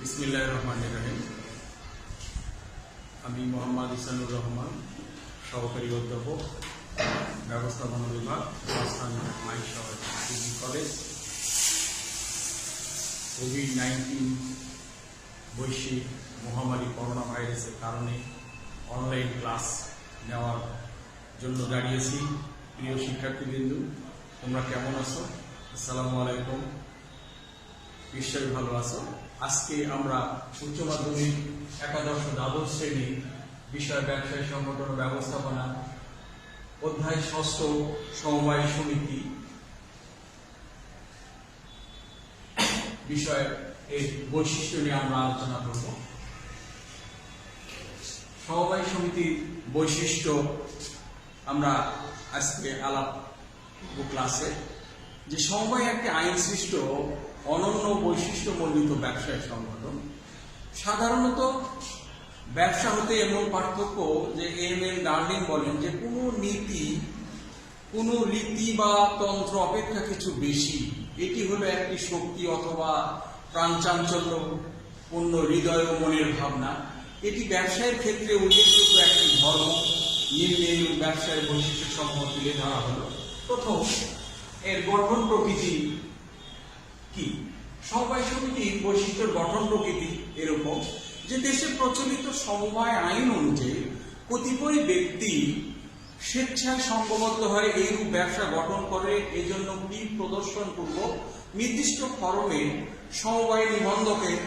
বিসমিল্লাহির রহমানির রহিম। আমি মোহাম্মদ ইসানুর রহমান, সহকারী অধ্যাপক, ব্যবস্থাপনা বিভাগ, অবস্থান মাইশহর ডিগ্রি কলেজ। কোভিড-19 বৈশ্বিক মহামারী করোনা ভাইরাসের কারণে অনলাইন ক্লাস নেওয়ার জন্য দাঁড়িয়েছি। প্রিয় শিক্ষার্থীবৃন্দ, তোমরা কেমন আছো? আসসালামু আলাইকুম। নিশ্চয়ই ভালো আছো। আজকে আমরা উচ্চ মাধ্যমিক একাদশ দ্বাদশ শ্রেণী বিষয় ব্যবসায় সংগঠন ও ব্যবস্থাপনা অধ্যায় ৬ষ্ঠ সমবায় সমিতি বিষয় এর বৈশিষ্ট্য নিয়ে আমরা আলোচনা করব। সমবায় সমিতির বৈশিষ্ট্য আমরা আজকে আলাপ ক্লাসে যে সমবায় একটি আইন সৃষ্ট অনন্য বৈশিষ্ট্যমণ্ডিত ব্যবসায়িক সংগঠন। সাধারণত ব্যবসা হতে এমন পার্থক্য যে এম ডার্লিং বলেন যে কোনো রীতি বা তন্ত্র অপেক্ষা কিছু বেশি। এটি হলো একটি শক্তি অথবা প্রাণচাঞ্চল্য পূর্ণ হৃদয় ও মনের ভাবনা। এটি ব্যবসায়ের ক্ষেত্রে উল্লেখযোগ্য একটি ধর্ম। নিম্নে ব্যবসায়ের বৈশিষ্ট্য সমূহ তুলে ধরা হলো। প্রথম, এর গঠন প্রকৃতি কি? সমবায় সমিতির বৈশিষ্ট্যের গঠন প্রকৃতি এরকম যে দেশে প্রচলিত সমবায় আইন অনুযায়ী কতিপয় ব্যক্তি স্বেচ্ছায় সংঘবদ্ধ হয়ে এইরূপ ব্যবসা গঠন করে। এজন্য বিল প্রদর্শন পূর্বক নির্দিষ্ট ফরমে সমবায় নিবন্ধকের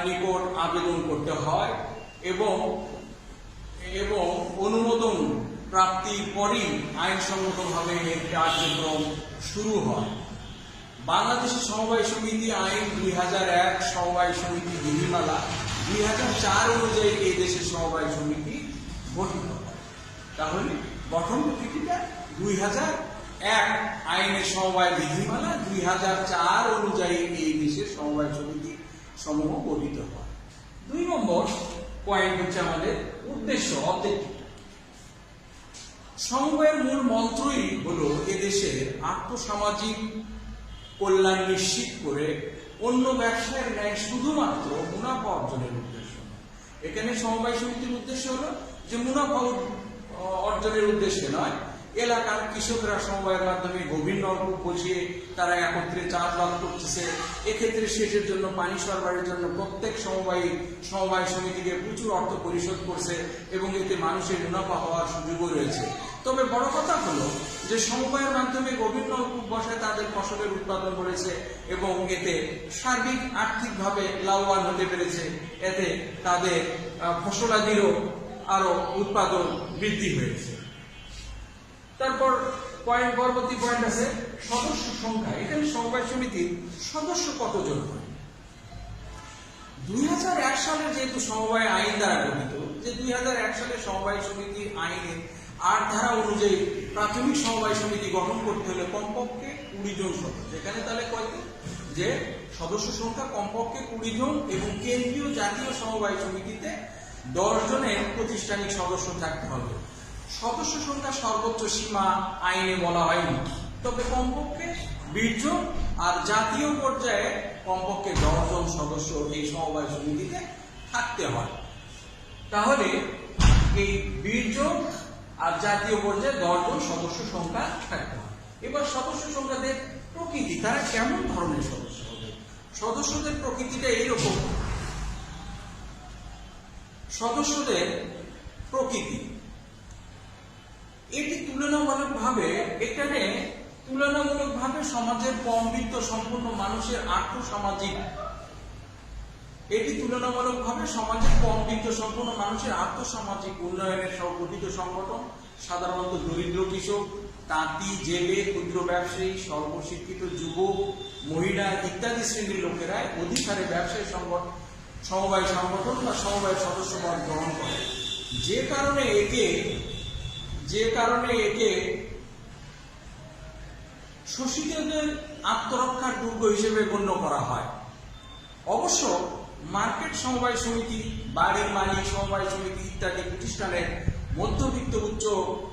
নিকট আবেদন করতে হয় এবং অনুমোদন প্রাপ্তির পরই আইনসঙ্গতভাবে এর কার্যক্রম শুরু হয়। বাংলাদেশের সমবায় সমিতি আইন ২০০১, সমবায় সমিতি বিধিমালা ২০০৪ অনুযায়ী এই দেশের সমবায় সমিতি গঠিত হয়। তাহলে গঠন প্রকৃতিটা ২০০১ আইনের সমবায় বিধিমালা ২০০৪ অনুযায়ী এই দেশের সমবায় সমিতি সমূহ গঠিত হয়। ২ নম্বর পয়েন্ট হচ্ছে আমাদের উদ্দেশ্য, অবজেক্টিভ। সমবায়ের মূল মন্ত্রই হলো এদেশের আর্থসামাজিক কল্যাণ নিশ্চিত করে অন্য ব্যবসায়ের ন্যায় শুধুমাত্র মুনাফা অর্জনের উদ্দেশ্য। এখানে সমবায় সমিতির উদ্দেশ্য হলো যে মুনাফা অর্জনের উদ্দেশ্যে নয়। এলাকার কৃষকরা সমবায়ের মাধ্যমে গভীর নলকূপ বসিয়ে তারা একত্রে চাষবাস করতেছে। এক্ষেত্রে সেচের জন্য, পানি সরবরাহের জন্য প্রত্যেক সমবায় সমিতিকে প্রচুর অর্থ পরিশোধ করছে এবং এতে মানুষের মুনাফা হওয়ার সুযোগও রয়েছে। তবে বড় কথা হলো যে সমবায়ের মাধ্যমে গভীর নলকূপ বসায় তাদের ফসলের উৎপাদন করেছে এবং এতে সার্বিক আর্থিকভাবে লাভবান হতে পেরেছে। এতে তাদের ফসলাদিরও আরো উৎপাদন বৃদ্ধি হয়েছে। তারপর পরবর্তী পয়েন্ট আছে সদস্য সংখ্যা। এখানে সমবায় সমিতির সদস্য কতজন হয়? ২০০১ সালে যেহেতু সমবায় আইন দ্বারা গঠিত, যে ২০০১ সালে সমবায় সমিতি আইনের ৮ ধারা অনুযায়ী প্রাথমিক সমবায় সমিতি গঠন করতে হলে কমপক্ষে ২০ জন সদস্য। এখানে তাহলে কয়জন? যে সদস্য সংখ্যা কমপক্ষে ২০ জন এবং কেন্দ্রীয় জাতীয় সমবায় সমিতিতে ১০ জনের প্রাতিষ্ঠানিক সদস্য থাকতে হবে। সদস্য সংখ্যা সর্বোচ্চ সীমা আইনে বলা হয়নি, তবে কমপক্ষে ২০ জন আর জাতীয় পর্যায়ে কমপক্ষে ১০ জন সদস্য এই সমবায় সমিতিতে থাকতে হয়। তাহলে এই ২০ জন আর জাতীয় পর্যায়ে ১০ জন সদস্য সংখ্যা থাকতে হয়। এবার সদস্য সংখ্যাদের প্রকৃতি, তারা কেমন ধরনের সদস্য হবে? সদস্যদের প্রকৃতিটা এইরকম। সদস্যদের প্রকৃতি এটি তুলনামূলকভাবে সমাজের কম বিত্ত সম্পন্ন মানুষের আর্থসামাজিক উন্নয়নের সংগঠিত সংগঠন। সাধারণত দরিদ্র কৃষক, তাঁতি, জেলে, ক্ষুদ্র ব্যবসায়ী, সর্বশিক্ষিত যুবক, মহিলা ইত্যাদি শ্রেণীর লোকেরা অধিকারে ব্যবসায়ী সমবায় সংগঠন বা সমবায়ের সদস্যপদ গ্রহণ করে। যে কারণে একে শোষিতদের আত্মরক্ষার দুর্গ হিসেবে গণ্য করা হয়। অবশ্য মার্কেট সমবায় সমিতি, বাড়ির মালিক সমবায় সমিতি ইত্যাদি প্রতিষ্ঠানের মধ্যবিত্ত উচ্চ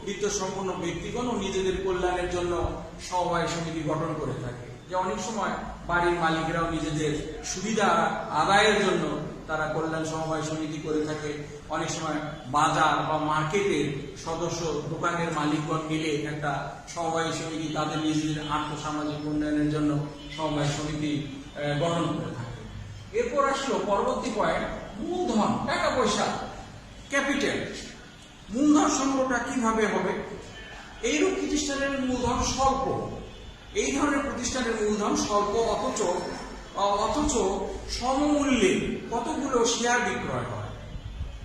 বিত্ত সম্পন্ন ব্যক্তিগণ নিজেদের কল্যাণের জন্য সমবায় সমিতি গঠন করে থাকে। যে অনেক সময় বাড়ির মালিকরাও নিজেদের সুবিধা আদায়ের জন্য তারা কল্যাণ সমবায় সমিতি করে থাকে। অনেক সময় বাজার বা মার্কেটের সদস্য দোকানের মালিকগণ মিলে একটা সমবায় সমিতি তাদের নিজেদের আর্থসামাজিক উন্নয়নের জন্য সমবায় সমিতি গঠন করে থাকে। এরপর আসলো পরবর্তী পয়েন্ট, মূলধন, টাকা পয়সা, ক্যাপিটাল। মূলধন সংগ্রহটা কিভাবে হবে? এইরূপ প্রতিষ্ঠানের মূলধন স্বল্প, এই ধরনের প্রতিষ্ঠানের মূলধন স্বল্প, অথচ সমমূল্যে কতগুলো শেয়ার বিক্রয় হয়।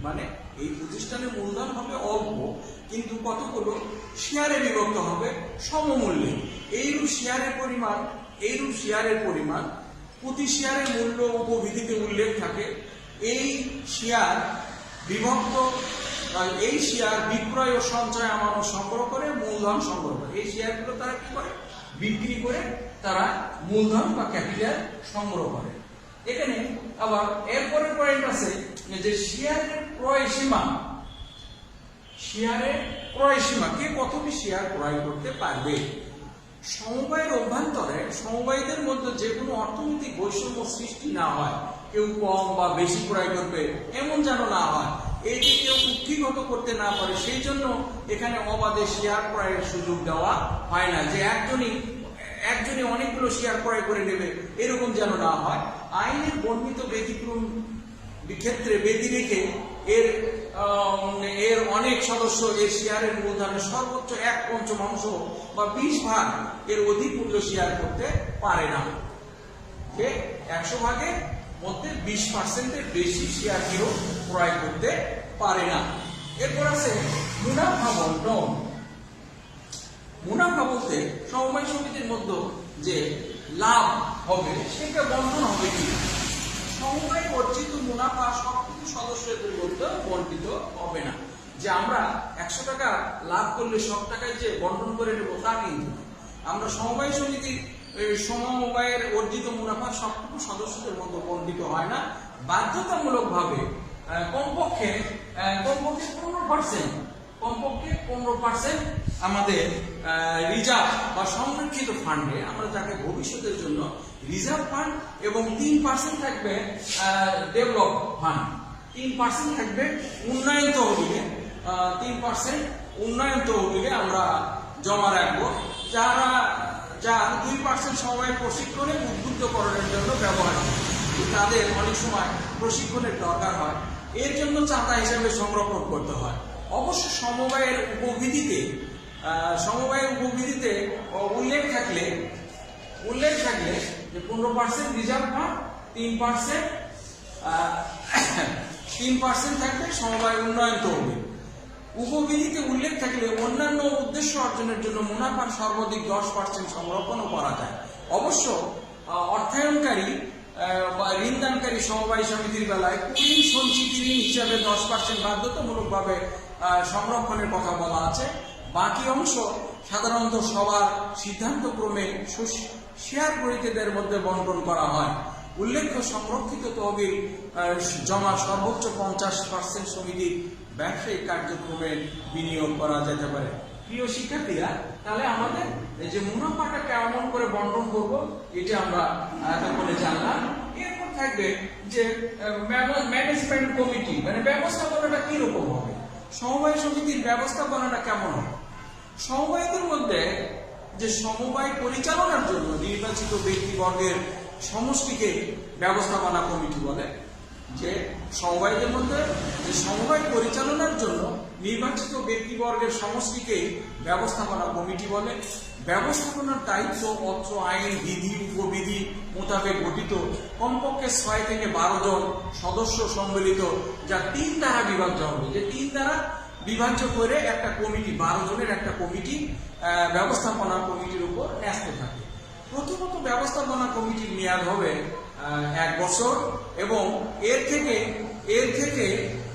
মানে এই প্রতিষ্ঠানের মূলধন হবে অল্প, কিন্তু কতগুলো শেয়ারে বিভক্ত হবে সমমূল্যে। এইরূপ শেয়ারের পরিমাণ প্রতি শেয়ারের মূল্য উপবিধিতে উল্লেখ থাকে। এই শেয়ার বিক্রয় ও সঞ্চয় আমানত সংগ্রহ করে মূলধন সংগ্রহ করে। এই শেয়ারগুলো তারা কি করে? বিক্রি করে তারা মূলধন বা ক্যাপিটাল সংগ্রহ করে। এখানে আবার এরপরের পয়েন্ট আছে যে শেয়ারের ক্রয় সীমা, কে কতটি শেয়ার ক্রয় করতে পারবে। সমবায়ের অভ্যন্তরে সমবায়ীদের মধ্যে যে কোনো অর্থনৈতিক বৈষম্য সৃষ্টি না হয়, কেউ কম বা বেশি ক্রয় করবে এমন যেন না হয়, এটি কেউ কুক্ষিগত করতে না পারে, সেই জন্য এখানে অবাধে শেয়ার ক্রয়ের সুযোগ দেওয়া হয় না, যে একজনই অনেকগুলো শেয়ার ক্রয় করে নেবে এরকম যেন না হয়। আইনের বর্ণিত ব্যতিক্রম ক্ষেত্রে ব্যতি রেখে এর অনেক সদস্য এর শেয়ারের মূলধনের সর্বোচ্চ 1/5 বা 20 ভাগ এর অধিক মূল্য শেয়ার করতে পারে না। 100 ভাগের মধ্যে 20% বেশি শেয়ার কেউ ক্রয় করতে পারে না। এরপর আছে মুনাফা বন্টন। মুনাফা বলতে সমবায় সমিতির মধ্যে যে লাভ হবে সেটা বন্টন হবে কি? সমবায় অর্জিত মুনাফা সবকিছু সদস্যদের মধ্যে বন্টিত হবে না, যে আমরা 100 টাকা লাভ করলে সব টাকায় যে বন্টন করে নেব তা কিন্তু আমরা সমবায় সমিতির সমবায়ের অর্জিত মুনাফা সবটুকু সদস্যদের মধ্যে বন্টিত হয় না। বাধ্যতামূলকভাবে কমপক্ষে 15% আমাদের রিজার্ভ বা সংরক্ষিত ফান্ডে, আমরা যাকে ভবিষ্যতের জন্য রিজার্ভ ফান্ড, এবং 3% থাকবে ডেভেলপ ফান্ড, 3% থাকবে উন্নয়ন তহবিলে, 3% উন্নয়ন তহবিলে আমরা জমা রাখবো, যা 2% সমবায় প্রশিক্ষণে উদ্বুদ্ধকরণের জন্য ব্যবহার হয়। তাদের অনেক সময় প্রশিক্ষণের দরকার হয়, এর জন্য চাঁদা হিসাবে সংরক্ষণ করতে হয়। অবশ্য সমবায়ের উপবিধিতে উল্লেখ থাকলে যে 15% রিজার্ভ ফান্ড, 3% থাকবে সমবায় উন্নয়ন তহবিল। উপবিধিতে উল্লেখ থাকলে অন্যান্য উদ্দেশ্য অর্জনের জন্য মুনাফার সর্বাধিক 10% সংরক্ষণও করা যায়। অবশ্য অর্থায়নকারী বা ঋণদানকারী সমবায় সমিতির বেলায় কুড়ি সঞ্চিতি ঋণ হিসাবে 10% বাধ্যতামূলকভাবে সংরক্ষণের কথা বলা আছে। বাকি অংশ সাধারণত সবার সিদ্ধান্তক্রমে শেয়ার গ্রহীতাদের মধ্যে বন্টন করা হয়। উল্লেখ্য, সংরক্ষিত তহবিল জমা সর্বোচ্চ 50% সমিতির ব্যবসায়িক কার্যক্রমে বিনিয়োগ করা যেতে পারে। প্রিয় শিক্ষার্থীরা, তাহলে আমাদের এই যে মুনাফাটা কেমন করে বন্টন করব এটা আমরা এতক্ষণে জানলাম। এরপর থাকবে যে ম্যানেজমেন্ট কমিটি, মানে ব্যবস্থাপনাটা কিরকম হবে, সমবায় সমিতির ব্যবস্থাপনাটা কেমন হবে। সমবায়দের মধ্যে যে সমবায় পরিচালনার জন্য নির্বাচিত ব্যক্তিবর্গের সমষ্টিকে ব্যবস্থাপনা কমিটি বলে। যে সমবায়দের মধ্যে যে সমবায় পরিচালনার জন্য নির্বাচিত ব্যক্তিবর্গের সমষ্টিকে ব্যবস্থাপনা কমিটি বলে। ব্যবস্থাপনার দায়িত্ব অত্র আইন, বিধি, উপবিধি মোতাবেক গঠিত কমপক্ষে 6 থেকে 12 জন সদস্য সম্মিলিত, যা 3 দ্বারা বিভাজ্য হবে। যে 3 দ্বারা বিভাজ্য করে একটা কমিটি, 12 জনের একটা কমিটি ব্যবস্থাপনা কমিটির উপর ন্যস্ত থাকে। প্রথমত ব্যবস্থাপনা কমিটির মেয়াদ হবে 1 বছর, এবং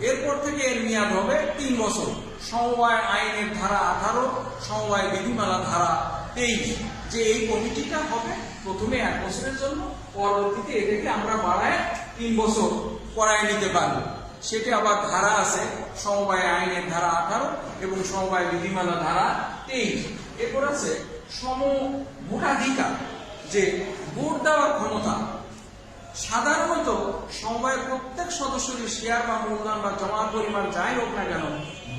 এরপর থেকে এর মেয়াদ হবে 3 বছর। সমবায় আইনের ধারা 18, সমবায় বিধিমালা ধারা 23, যে এই কমিটিটা হবে প্রথমে 1 বছরের জন্য, পরবর্তীতে এটাকে আমরা বাড়ায় 3 বছর করায় নিতে পারবো। সেটা আবার ধারা আছে, সমবায় আইনের ধারা 18 এবং সমবায় বিধিমালা ধারা 23। এরপর আছে সমভোটাধিকার, যে ভোট দেওয়ার ক্ষমতা সাধারণত সমবায়ের প্রত্যেক সদস্যের শেয়ার বা মূলধন বা জমার পরিমাণ যাই হোক না কেন,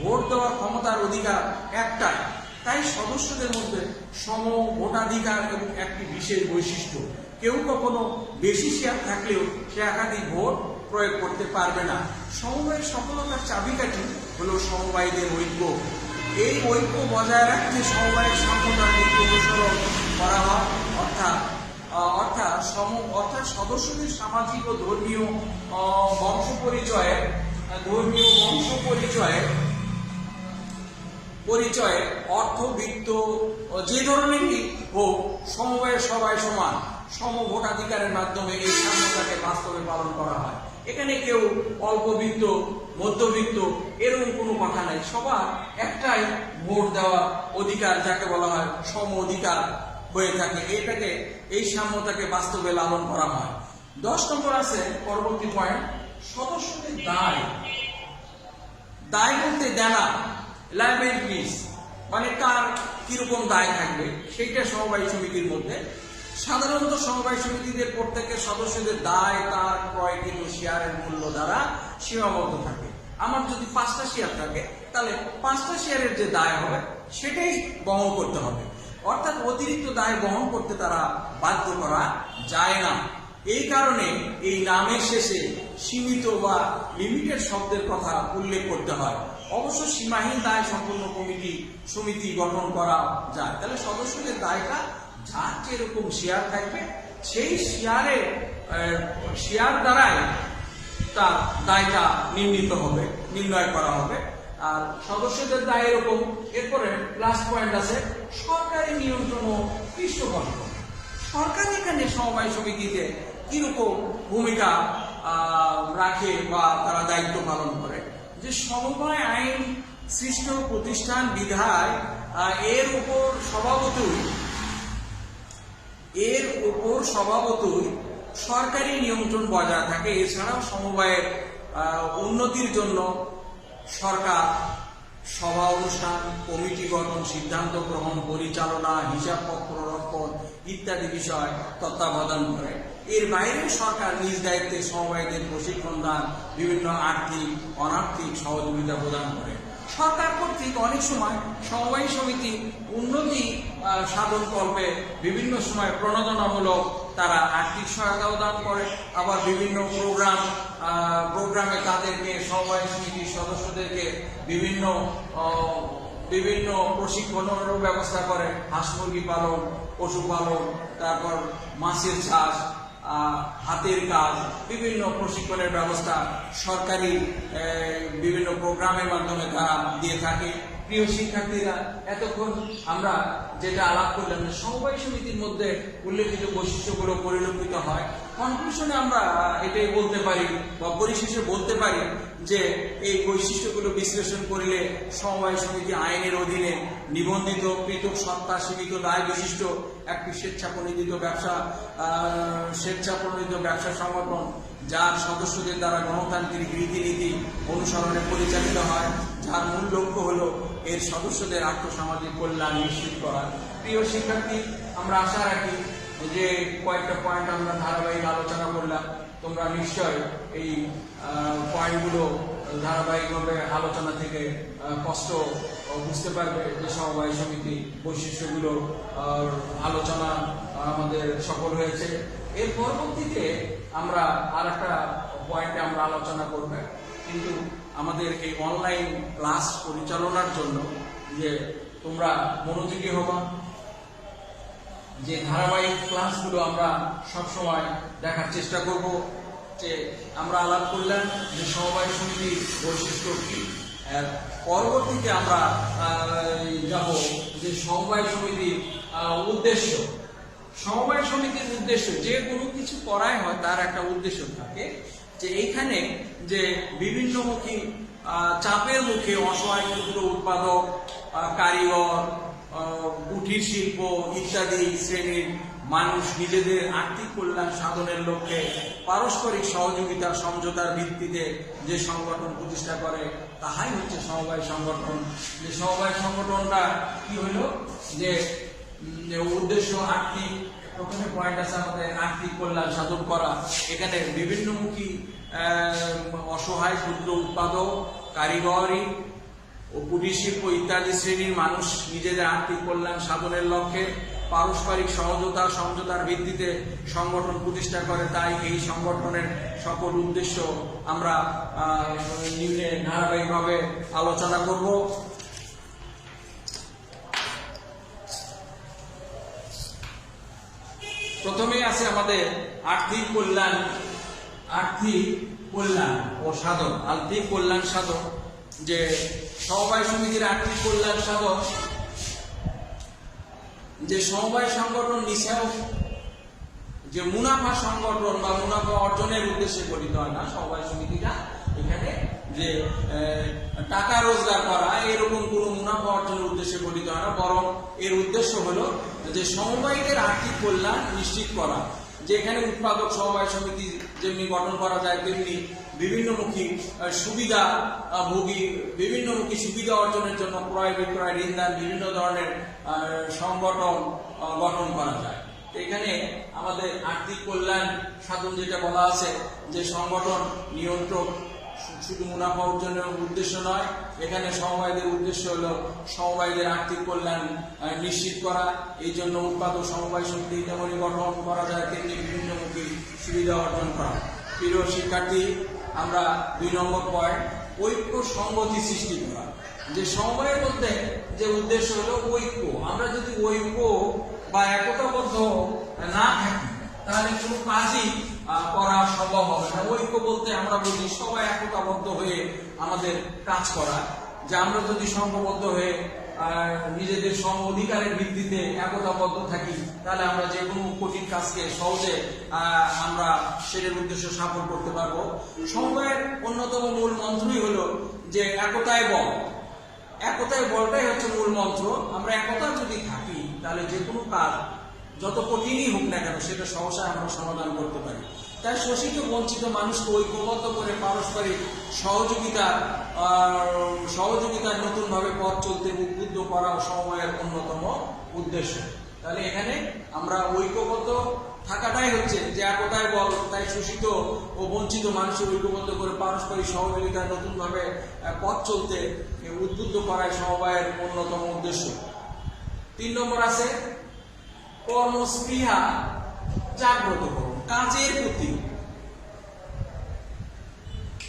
ভোট দেওয়ার ক্ষমতার অধিকার একটাই। তাই সদস্যদের মধ্যে সম ভোটাধিকার এবং একটি বিশেষ বৈশিষ্ট্য। কেউ কখনো বেশি শেয়ার থাকলেও সে একাধিক ভোট প্রয়োগ করতে পারবে না। সমবায়ের সফলতার চাবিকাঠি হলো সমবায়ীদের ঐক্য। এই ঐক্য বজায় রাখতে সমবায়ের সাম্যতার নীতি অনুসরণ করা হয়, অর্থাৎ সদস্যদের সামাজিক ও ধর্মীয় বংশ পরিচয়ে অর্থবিত্ত যে ধরনেরই হোক, সমবায়ের সবাই সমান সম ভোটাধিকারের মাধ্যমে এই সাম্যতাকে বাস্তবে পালন করা হয়। এখানে কেউ অল্পবিত্ত, মধ্যবিত্ত এরকম কোনো কথা নাই, সবার একটাই ভোট দেওয়া অধিকার, যাকে বলা হয় সম অধিকার হয়ে থাকে। এই সাম্যতাকে বাস্তবে লালন করা হয়। 10 নম্বর আছে পরবর্তী পয়েন্ট, সদস্যদের দায় বলতে দেনা, লায়াবিলিটিস, মানে কার কিরকম দায় থাকবে সেইটা সমবায় সমিতির মধ্যে। সাধারণত সমবায় সমিতিদের প্রত্যেকের সদস্যদের দায় তার ক্রয়কৃত শেয়ারের মূল্য দ্বারা সীমাবদ্ধ থাকে। আমার যদি 5টা শেয়ার থাকে তাহলে 5টা শেয়ারের যে দায় হবে সেটাই বহন করতে হবে, অর্থাৎ অতিরিক্ত দায় বহন করতে তারা বাধ্য করা যায় না। এই কারণে এই নামের শেষে সীমিত বা লিমিটেড শব্দের কথা উল্লেখ করতে হয়। অবশ্য সীমাহীন দায় সম্পন্ন সমিতি গঠন করা যায়। তাহলে সদস্যদের দায়টা যার যেরকম শেয়ার থাকবে সেই শেয়ার দ্বারাই তার দায়টা নির্ণয় করা হবে। আর সদস্যদের দায় এরকম। এরপরে লাস্ট পয়েন্ট আছে সরকারি নিয়ন্ত্রণ ও পৃষ্ঠপোষকতা। সরকার এখানে সমবায় সমিতিতে কিরকম ভূমিকা রাখে বা তারা দায়িত্ব পালন করে, যে সমবায় আইন সৃষ্ট প্রতিষ্ঠান বিধায় এর উপর স্বভাবতই সরকারি নিয়ন্ত্রণ বজায় থাকে। এছাড়াও সমবায়ের উন্নতির জন্য সরকার সভা অনুষ্ঠান, কমিটি গঠন, সিদ্ধান্ত গ্রহণ, পরিচালনা, হিসাবপত্র রক্ষণ ইত্যাদি বিষয় তত্ত্বাবধান করে। এর বাইরে সরকার নিজ দায়িত্বে সমবায়ীদের প্রশিক্ষণ দান, বিভিন্ন আর্থিক অনার্থিক সহযোগিতা প্রদান করে। সরকার কর্তৃক অনেক সময় সমবায় সমিতি উন্নতি সাধন কল্পে বিভিন্ন সময় প্রণোদনামূলক তারা আর্থিক সহায়তাও দান করে। আবার বিভিন্ন প্রোগ্রামে তাদেরকে সমবায় সমিতির সদস্যদেরকে বিভিন্ন প্রশিক্ষণেরও ব্যবস্থা করে। হাঁস মুরগি পালন, পশুপালন, তারপর মাছের চাষ, হাতের কাজ, বিভিন্ন প্রশিক্ষণের ব্যবস্থা সরকারি বিভিন্ন প্রোগ্রামের মাধ্যমে তারা দিয়ে থাকে। প্রিয় শিক্ষার্থীরা, এতক্ষণ আমরা যেটা আলাপ করলাম যে সমবায় সমিতির মধ্যে উল্লেখিত বৈশিষ্ট্যগুলো পরিলক্ষিত হয়। কনক্লুশনে আমরা এটাই বলতে পারি বা পরিশেষে বলতে পারি যে এই বৈশিষ্ট্যগুলো বিশ্লেষণ করলে সমবায় সমিতি আইনের অধীনে নিবন্ধিত পৃথক সত্তা সীমিত দায় বিশিষ্ট একটি স্বেচ্ছাপ্রণোদিত ব্যবসা সংগঠন, যার সদস্যদের দ্বারা গণতান্ত্রিক রীতিনীতি অনুসরণে পরিচালিত হয়, যার মূল লক্ষ্য হলো এর সদস্যদের আর্থসামাজিক কল্যাণ নিশ্চিত করা। প্রিয় শিক্ষার্থী, আমরা আশা রাখি যে কয়েকটা পয়েন্ট আমরা ধারাবাহিক আলোচনা করলাম, তোমরা নিশ্চয় এই পয়েন্টগুলো ধারাবাহিকভাবে আলোচনা থেকে স্পষ্ট বুঝতে পারবে যে সমবায় সমিতি বৈশিষ্ট্যগুলো আলোচনা আমাদের সফল হয়েছে। এর পরবর্তীতে আমরা আর একটা পয়েন্টে আমরা আলোচনা করব, কিন্তু আমাদের এই অনলাইন ক্লাস পরিচালনার জন্য যে তোমরা মনোযোগী হবা, যে ধারাবাহিক ক্লাসগুলো আমরা সবসময় দেখার চেষ্টা করব। যে আমরা আলাপ করলাম যে সমবায় সমিতির বৈশিষ্ট্য কি, পরবর্তীতে আমরা যাব যে সমবায় সমিতির উদ্দেশ্য। সমবায় সমিতির উদ্দেশ্য, যে কোনো কিছু করাই হয় তার একটা উদ্দেশ্য থাকে, যে এইখানে যে বিভিন্নমুখী চাপের মুখে অসহায় ক্ষুদ্র উৎপাদক, কারিগর, কুটির শিল্প ইত্যাদি শ্রেণীর মানুষ নিজেদের আর্থিক কল্যাণ সাধনের লক্ষ্যে পারস্পরিক সহযোগিতা সমঝোতার ভিত্তিতে যে সংগঠন প্রতিষ্ঠা করে তাহাই হচ্ছে সমবায় সংগঠন। যে সমবায় সংগঠনটা কি হইল, যে উদ্দেশ্য আর্থিক প্রথমে পয়েন্ট আছে আমাদের আর্থিক কল্যাণ সাধন করা। এখানে বিভিন্নমুখী অসহায় ক্ষুদ্র উৎপাদক, কারিগরি ও কুটির শিল্প ইত্যাদি শ্রেণীর মানুষ নিজেদের আর্থিক কল্যাণ সাধনের লক্ষ্যে পারস্পরিক সমঝোতার ভিত্তিতে সংগঠন প্রতিষ্ঠা করে। তাই এই সংগঠনের সকল উদ্দেশ্য আমরা নিম্নে ধারাবাহিকভাবে আলোচনা করব। প্রথমেই আছে আমাদের আর্থিক কল্যাণ ও সাধন। আর্থিক কল্যাণ সাধন, যে সমবায় সমিতির আর্থিক কল্যাণ সাধন, যে সমবায় সংগঠন নিছেও যে মুনাফা সংগঠন বা মুনাফা অর্জনের উদ্দেশ্যে গঠিত হয় না। সমবায় সমিতিটা এখানে যে টাকা রোজগার করা এরকম কোন মুনাফা অর্জনের উদ্দেশ্যে গঠিত হয় না, বরং এর উদ্দেশ্য হলো যে সমবায়ীদের আর্থিক কল্যাণ নিশ্চিত করা। যেখানে উৎপাদক সমবায় সমিতি যেমনি গঠন করা যায়, তেমনি বিভিন্নমুখী সুবিধা অর্জনের জন্য ক্রয় বিক্রয়, ঋণদান, বিভিন্ন ধরনের সংগঠন গঠন করা যায়। এখানে আমাদের আর্থিক কল্যাণ সাধন যেটা বলা আছে, যে সংগঠন নিয়ন্ত্রক শুধু মুনাফা অর্জনের উদ্দেশ্য নয়, এখানে সমবায়ীদের উদ্দেশ্য হলো সমবায়ীদের আর্থিক কল্যাণ নিশ্চিত করা। এই জন্য উৎপাদক সমবায় সমিতি যেমন গঠন করা যায়, তেমনি বিভিন্নমুখী সুবিধা অর্জন করা। প্রিয় শিক্ষার্থী, আমরা 2 নম্বর পয়েন্ট, ঐক্য সংগতি সৃষ্টি করা। যে সমবায়ের মধ্যে যে উদ্দেশ্য হলো ঐক্য। আমরা যদি ঐক্য বা একতাবদ্ধ না থাকি তাহলে কোনো কাজই করা সম্ভব হবে না। ঐক্য বলতে আমরা বুঝি সবাই একতাবদ্ধ হয়ে আমাদের কাজ করা। যে আমরা যদি সংঘবদ্ধ হয়ে নিজেদের সম অধিকারের ভিত্তিতে একতাবদ্ধ থাকি, তাহলে আমরা যে কোনো কঠিন কাজকে সহজে আমরা সেটার উদ্দেশ্য সফল করতে পারবো। সমবায়ের অন্যতম মূল মন্ত্রই হলো যে একতায় বল। একতায় বলটাই হচ্ছে মূল মন্ত্র। আমরা একতা যদি থাকি তাহলে যে কোনো কাজ যত কঠিনই হোক না কেন সেটা সহসায় আমরা সমাধান করতে পারি। তাই শোষিত বঞ্চিত মানুষকে ঐক্যবদ্ধ করে পারস্পরিক সহযোগিতার নতুনভাবে পথ চলতে উদ্বুদ্ধ করা সমবায়ের অন্যতম উদ্দেশ্য। তাহলে এখানে আমরা ঐক্যবদ্ধ থাকাটাই হচ্ছে যে একতায় বল। তাই শোষিত ও বঞ্চিত মানুষের ঐক্যবদ্ধ করে পারস্পরিক সহযোগিতার নতুনভাবে পথ চলতে উদ্বুদ্ধ করাই সমবায়ের অন্যতম উদ্দেশ্য। 3 নম্বর আছে কর্মস্পৃহা জাগ্রত করুন। কাজের প্রতি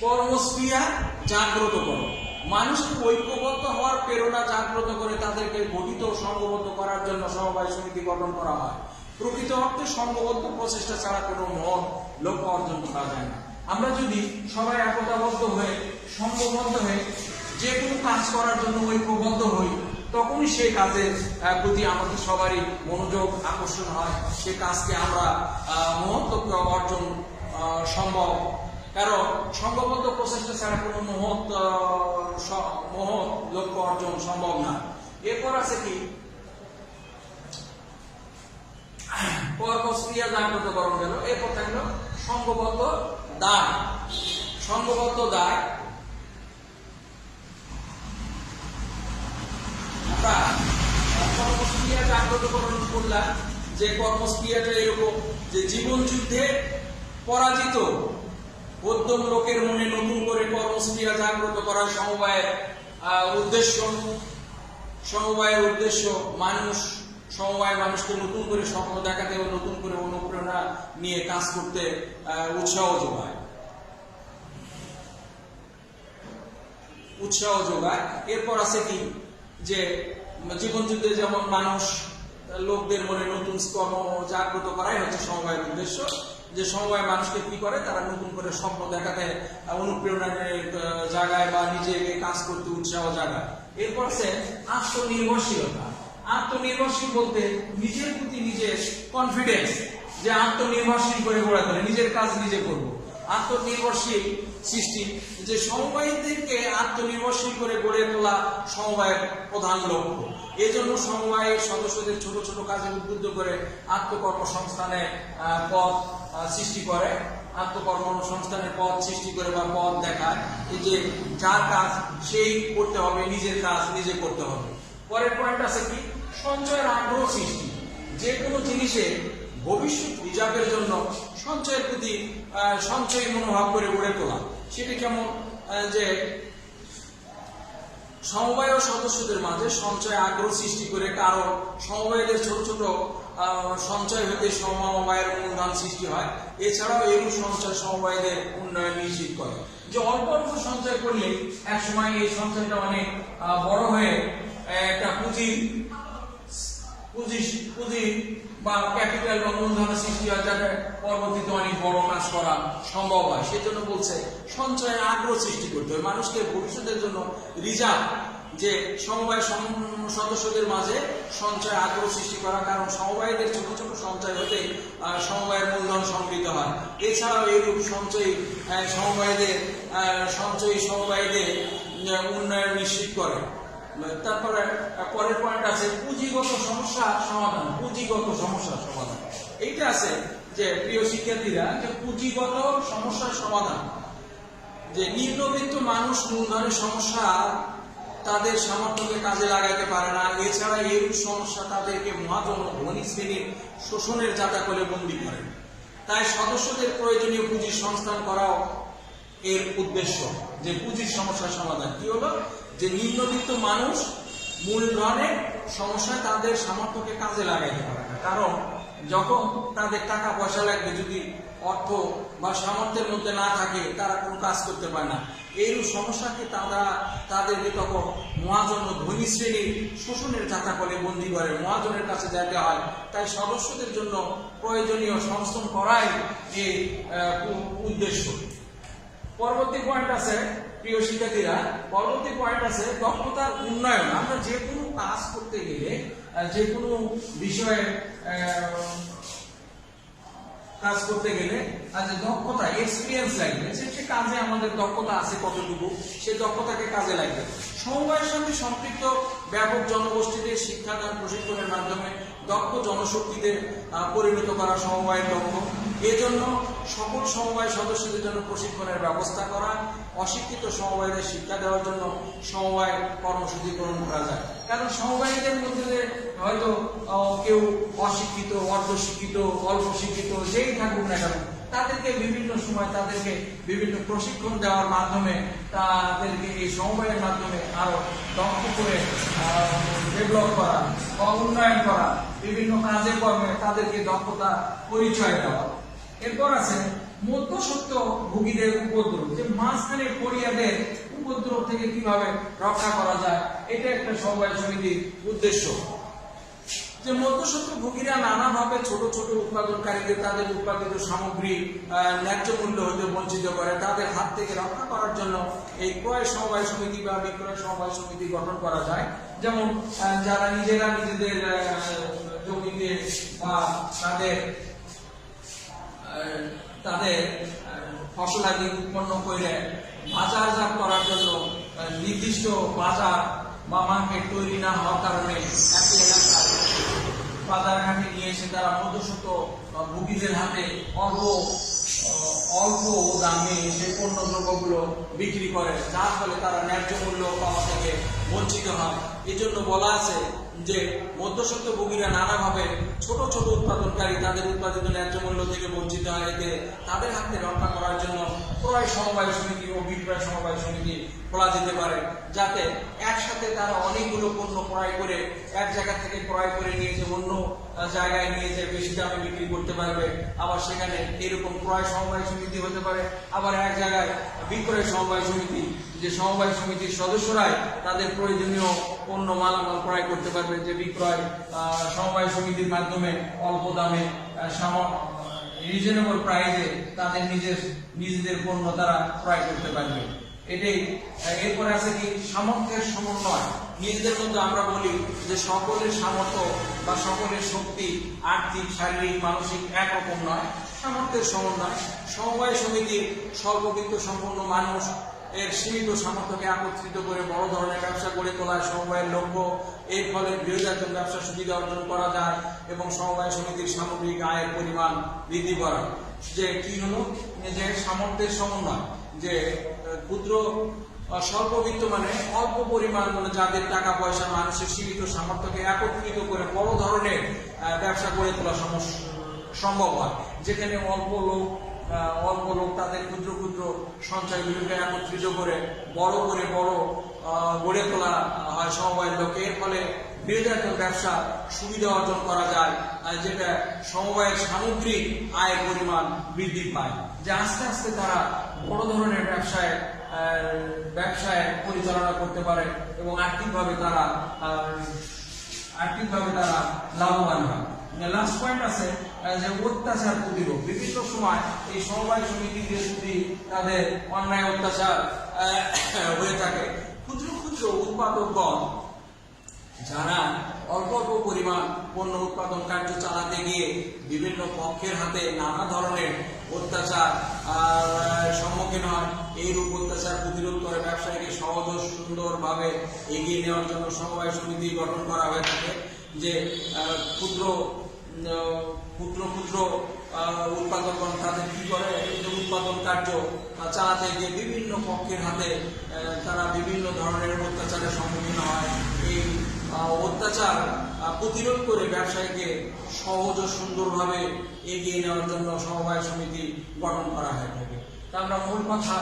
কর্মস্পৃহা জাগ্রত করুন। মানুষকে ঐক্যবদ্ধ হওয়ার প্রেরণা জাগ্রত করে তাদেরকে গঠিত ও সংঘবদ্ধ করার জন্য সমবায় সমিতি গঠন করা হয়। প্রকৃত অর্থে সংঘবদ্ধ প্রচেষ্টা ছাড়া কোনো মহৎ লক্ষ্য অর্জন করা যায় না। আমরা যদি সবাই একতাবদ্ধ হয়ে সংঘবদ্ধ হয়ে যে কোনো কাজ করার জন্য ঐক্যবদ্ধ হই, তখনই সেই কাজের প্রতি আমাদের সবারই মনোযোগ আকর্ষণ হয়। সে কাজকে আমরা মহৎ অর্জন সম্ভব। কারণ সংঘবদ্ধ প্রচেষ্টা ছাড়া কোনো মহৎ লক্ষ্য অর্জন সম্ভব না। এরপর আছে কি কর্মস্পৃহা জাগ্রতকরণ গেল। এরপর থাকলো সংঘবদ্ধ দায়। সংঘবদ্ধ দায় আমরা কর্মস্পৃহা জাগ্রতকরণ করলাম। যে কর্মস্পৃহাটা এরকম যে জীবন যুদ্ধে পরাজিত উদ্যম লোকের মনে নতুন করে কর্মস্পৃহা জাগ্রত করা সমবায়ের উদ্দেশ্য। সমবায়ের উদ্দেশ্য সমবায়ের মানুষকে নতুন করে স্বপ্ন দেখাতে ও নতুন করে অনুপ্রেরণা নিয়ে কাজ করতে উৎসাহ যোগায়। এরপর আছে কি যে জীবন যুদ্ধে যেমন লোকদের মনে নতুন কর্ম জাগ্রত করাই হচ্ছে সমবায়ের উদ্দেশ্য। যে সমবায় মানুষকে কি করে, তারা নতুন করে স্বপ্ন দেখাতে অনুপ্রেরণা জাগায় বা নিজেকে কাজ করতে উৎসাহ জাগায়। এরপর আছে আত্মনির্ভরশীলতা। আত্মনির্ভরশীল বলতে নিজের প্রতি নিজের কনফিডেন্স, যে আত্মনির্ভরশীল করে গড়ে তোলে, নিজের কাজ নিজে করব। আত্মনির্ভরশীল সৃষ্টি, যে সমবায়ীদেরকে আত্মনির্ভরশীল করে গড়ে তোলা সমবায়ের প্রধান লক্ষ্য। এজন্য সমবায়ের সদস্যদের ছোট ছোট কাজে উদ্বুদ্ধ করে আত্মকর্মসংস্থানের পথ সৃষ্টি করে। আত্মকর্মসংস্থানের পথ সৃষ্টি করে বা পথ দেখায় যে যার কাজ সেই করতে হবে, নিজের কাজ নিজে করতে হবে। পরের পয়েন্ট আছে কি সঞ্চয়ের আগ্রহ সৃষ্টি। যে কোনো জিনিসে ভবিষ্যৎ রিজার্ভের জন্য সঞ্চয়ের প্রতি সঞ্চয়ী মনোভাব করে গড়ে তোলা। সেটি কেমন, যে সমবায় ও সদস্যদের মাঝে সঞ্চয় আগ্রহ সৃষ্টি করে, কারণ সমবায়দের ছোট ছোট সঞ্চয় হতে সমবায়ের মূলধন সৃষ্টি হয়। এছাড়াও এই সঞ্চয় সমবায়দের উন্নয়ন নিশ্চিত করে। যে অল্প অল্প সঞ্চয় করলে এক সময় এই সঞ্চয়টা অনেক বড় হয়ে একটা পুঁজি বা ক্যাপিটাল বা মূলধনের সৃষ্টি হয়, যাতে পরবর্তীতে অনেক বড় কাজ করা সম্ভব হয়। সেজন্য বলছে সঞ্চয়ের আগ্রহ সৃষ্টি করতে হবে মানুষকে ভবিষ্যতের জন্য রিজার্ভ, যে সমবায় সদস্যদের মাঝে সঞ্চয় আগ্রহ সৃষ্টি করা, কারণ সমবায়দের ছোট ছোট সঞ্চয় হতে সমবায়ের মূলধন সংগৃহীত হয়। এছাড়াও এইরূপ সঞ্চয়ী সমবায়দের উন্নয়ন নিশ্চিত করে। তারপরে পরের পয়েন্ট আছে পুঁজিগত সমস্যা সমাধান। এইটা আছে যে প্রিয় শিক্ষার্থীরা, যে পুঁজিগত সমস্যার সমাধান, যে নিম্নবিত্ত মানুষ মূলধনের সমস্যা তাদের সামর্থ্যকে কাজে লাগাতে পারে না। এছাড়া এই সমস্যা তাদেরকে মহাজন ও ধনী শ্রেণীর শোষণের জাতাকলে বন্দী করে। তাই সদস্যদের প্রয়োজনীয় পুঁজির সংস্থান করাও এর উদ্দেশ্য। যে পুঁজির সমস্যার সমাধান কি হলো, যে নিম্নবিত্ত মানুষ মূলধনের সমস্যায় তাদের সামর্থ্যকে কাজে লাগাইতে পারে না, কারণ যখন তাদের টাকা পয়সা লাগবে, যদি অর্থ বা সামর্থ্যের মধ্যে না থাকে, তারা কোনো কাজ করতে পারে না। এইরূপ সমস্যাকে তাদেরকে তখন মহাজন ও ধনী শ্রেণীর শোষণের জাতাকলে বন্দী করে, মহাজনের কাছে যেতে হয়। তাই সদস্যদের জন্য প্রয়োজনীয় সংস্থান করাই এই উদ্দেশ্য। পরবর্তী পয়েন্ট আছে প্রিয় শিক্ষার্থীরা, দক্ষতার উন্নয়ন। আমরা যে কোনো কাজ করতে গেলে, যে কোনো বিষয়ে কাজ করতে গেলে দক্ষতা, এক্সপিরিয়েন্স লাগবে, সে কাজে আমাদের দক্ষতা আছে কতটুকু, সে দক্ষতাকে কাজে লাগবে। সমবায়ের সাথে সম্পৃক্ত ব্যাপক জনগোষ্ঠীদের শিক্ষাদান প্রশিক্ষণের মাধ্যমে দক্ষ জনশক্তিতে পরিণত করা সমবায়ের লক্ষ্য। এজন্য সকল সমবায় সদস্যদের জন্য প্রশিক্ষণের ব্যবস্থা করা, অশিক্ষিত সমবায়দের শিক্ষা দেওয়ার জন্য সমবায় কর্মসূচি গ্রহণ করা যায়। কারণ সমবায়ীদের মধ্যে হয়তো কেউ অশিক্ষিত, অর্ধশিক্ষিত, অল্প শিক্ষিত, যেই থাকুক না কেন, তাদেরকে বিভিন্ন সময় তাদেরকে বিভিন্ন প্রশিক্ষণ দেওয়ার মাধ্যমে তাদেরকে এই সমবায়ের মাধ্যমে আরো দক্ষ করে ডেভেলপ করা বা উন্নয়ন করা, বিভিন্ন কাজে কর্মে তাদেরকে দক্ষতা পরিচয় দেওয়া। এরপর আছে মধ্যস্বত্ব ভোগীদের উপদ্রব, যে মাঝখানে পড়িয়াদের উপদ্রব থেকে কিভাবে রক্ষা করা যায়, এটা একটা সমবায় সমিতির উদ্দেশ্য। যে মধ্যস্বত্ব ভোগীরা নানাভাবে ছোট ছোট উৎপাদনকারীদের তাদের উৎপাদিত সামগ্রী ন্যায্য মূল্য হতে বঞ্চিত করে, তাদের হাত থেকে রক্ষা করার জন্য এই ক্রয় সমবায় সমিতি বা বিক্রয় সমবায় সমিতি গঠন করা যায়। যেমন যারা নিজেরা নিজেদের জমিতে বা তাদের ফসলাদি উৎপন্ন করে বাজারজাত করার জন্য নির্দিষ্ট বাজার বা মার্কেট তৈরি না হওয়ার কারণে একটি এলাকার বাজার ঘাটে নিয়ে এসে তারা মধ্যস্বত্ব ভোগীদের হাতে অল্প দামে সেই পণ্য দ্রব্যগুলো বিক্রি করে, যার ফলে তারা ন্যায্য মূল্য পাওয়া থেকে বঞ্চিত হয়। এই জন্য বলা আছে যে মধ্যস্বত্ব ভোগীরা নানাভাবে ছোট ছোট উৎপাদনকারী তাদের উৎপাদিত ন্যায্য মূল্য থেকে বঞ্চিত হয়। এতে তাদের হাতে রক্ষা করার জন্য ক্রয় সমবায় সমিতি ও বিক্রয় সমবায় সমিতি খোলা যেতে পারে, যাতে একসাথে তারা অনেকগুলো পণ্য ক্রয় করে এক জায়গা থেকে ক্রয় করে নিয়ে যে অন্য জায়গায় নিয়ে যে বেশি দামে বিক্রি করতে পারবে। আবার সেখানে এরকম ক্রয় সমবায় সমিতি হতে পারে, আবার এক জায়গায় বিক্রয় সমবায় সমিতি, যে সমবায় সমিতির সদস্যরাই তাদের প্রয়োজনীয় পণ্য মালামাল ক্রয় করতে পারবে, যে বিক্রয় সমবায় সমিতির মাধ্যমে অল্প দামে রিজনেবল প্রাইসে তাদের নিজেদের পণ্য তারা ক্রয় করতে পারবে। এটাই। এরপরে আছে কি সামর্থ্যের সমন্বয়। নিজেদের মধ্যে আমরা বলি যে সকলের সামর্থ্য বা সকলের শক্তি আর্থিক, শারীরিক, মানসিক একরকম নয়, সামর্থ্যের সমন্বয়। সমবায় সমিতির স্বল্পবিত্ত সম্পন্ন মানুষ এর সীমিত সামর্থ্যকে একত্রিত করে বড় ধরনের ব্যবসা গড়ে তোলা সমবায়ের লক্ষ্য। এর ফলে বৃহদায়তন ব্যবসা সুবিধা অর্জন করা যায় এবং সমবায় সমিতির সামগ্রিক আয়ের পরিমাণ বৃদ্ধি করা। যে কি হলো, যে সামর্থ্যের সমন্বয়, যে ক্ষুদ্র স্বল্পবিত্ত মানে অল্প পরিমাণ, মানে যাদের টাকা পয়সা, মানুষের সীমিত সামর্থ্যকে একত্রিত করে বড় ধরনের ব্যবসা গড়ে তোলা সম্ভব হয়, যেখানে অল্প লোক তাদের ক্ষুদ্র ক্ষুদ্র সঞ্চয়গুলোকে একত্রিত করে বড় গড়ে তোলা হয় সমবায়ের লোকে। এর ফলে বৃহদায়তন ব্যবসা সুবিধা অর্জন করা যায়, যেটা সমবায়ের সামগ্রিক আয়ের পরিমাণ বৃদ্ধি পায়, যে আস্তে আস্তে তারা বড় ধরনের ব্যবসায় পরিচালনা করতে পারে এবং আর্থিকভাবে তারা লাভবান হয়। লাস্ট পয়েন্ট আছে যে অত্যাচার প্রতিরোধ। বিভিন্ন সময় এই সমবায় সমিতিতে যদি তাদের অন্যায় অত্যাচার হয়ে থাকে, ক্ষুদ্র ক্ষুদ্র উৎপাদকগণ যারা অল্প পরিমাণ পণ্য উৎপাদন কার্য চালাতে গিয়ে বিভিন্ন পক্ষের হাতে নানা ধরনের অত্যাচার সম্মুখীন হয়, এইরূপ অত্যাচার প্রতিরোধ করে ব্যবসায়ীকে সহজ ও সুন্দরভাবে এগিয়ে নেওয়ার জন্য সমবায় সমিতি গঠন করা হয়ে থাকে। যে ক্ষুদ্র উৎপাদকগণ তাদের কি করে, উৎপাদন কার্য চালাতে গিয়ে বিভিন্ন পক্ষের হাতে তারা বিভিন্ন ধরনের অত্যাচারের সম্মুখীন হয়। এই অত্যাচার প্রতিরোধ করে ব্যবসায়ীকে সহজ ও সুন্দরভাবে এগিয়ে নেওয়ার জন্য সমবায় সমিতি গঠন করা হয়ে থাকে। তা আমরা মূল কথা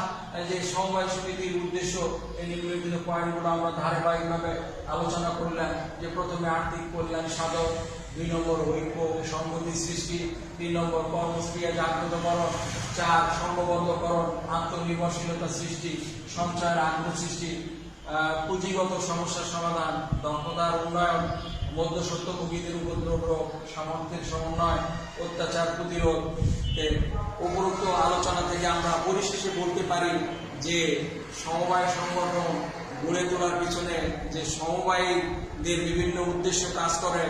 যে সমবায় সমিতির উদ্দেশ্য, এই নিম্নলিখিত পয়েন্টগুলো আমরা ধারাবাহিকভাবে আলোচনা করলাম। যে প্রথমে আর্থিক কল্যাণ সাধন, 2 নম্বর ঐক্য সংহতি সৃষ্টি, 3 নম্বর কর্মক্রিয়া জাগ্রতকরণ, 4 সংঘবদ্ধকরণ আত্মনির্ভরশীলতা সৃষ্টি, সঞ্চয়ের আগ্রহ সৃষ্টি, পুঁজিগত সমস্যার সমাধান, দক্ষতার উন্নয়ন, মধ্যস্বত্বভোগীদের উপদ্রব সামর্থ্যের সমন্বয়, অত্যাচার প্রতিরোধ। উপরোক্ত আলোচনা থেকে আমরা পরিশেষে বলতে পারি যে সমবায় সংগঠন গড়ে তোলার পিছনে যে সমবায়ীদের বিভিন্ন উদ্দেশ্য কাজ করে,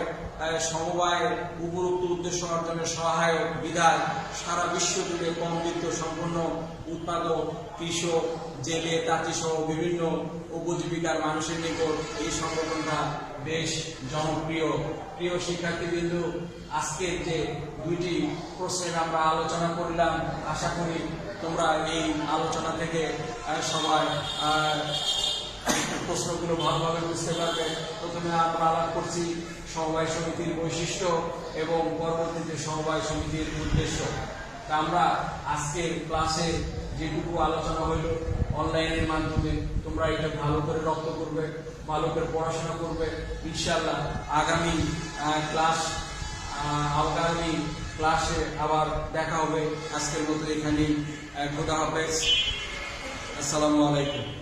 সমবায়ের উপরোক্ত উদ্দেশ্য অর্জনের সহায়ক বিধায় সারা বিশ্ব জুড়ে কম বিত্ত সম্পন্ন উৎপাদক, কৃষক, জেলে, তাঁতি সহ বিভিন্ন উপজীবিকার মানুষের নিকট এই সংগঠনটা বেশ জনপ্রিয়। প্রিয় শিক্ষার্থীবৃন্দ, আজকের যে 2টি প্রশ্নের আমরা আলোচনা করলাম, আশা করি তোমরা এই আলোচনা থেকে সবাই প্রশ্নগুলো ভালোভাবে বুঝতে পারবে। প্রথমে আমরা আলাপ করছি সমবায় সমিতির বৈশিষ্ট্য এবং পরবর্তীতে সমবায় সমিতির উদ্দেশ্য। তা আমরা আজকে ক্লাসে যেটুকু আলোচনা হইল অনলাইনের মাধ্যমে তোমরা এটা ভালো করে রপ্ত করবে, ভালো করে পড়াশোনা করবে। ইনশাআল্লাহ আগামী ক্লাসে আবার দেখা হবে। আজকের মতো এখানেই, খোদা হাফেজ, আসসালামু আলাইকুম।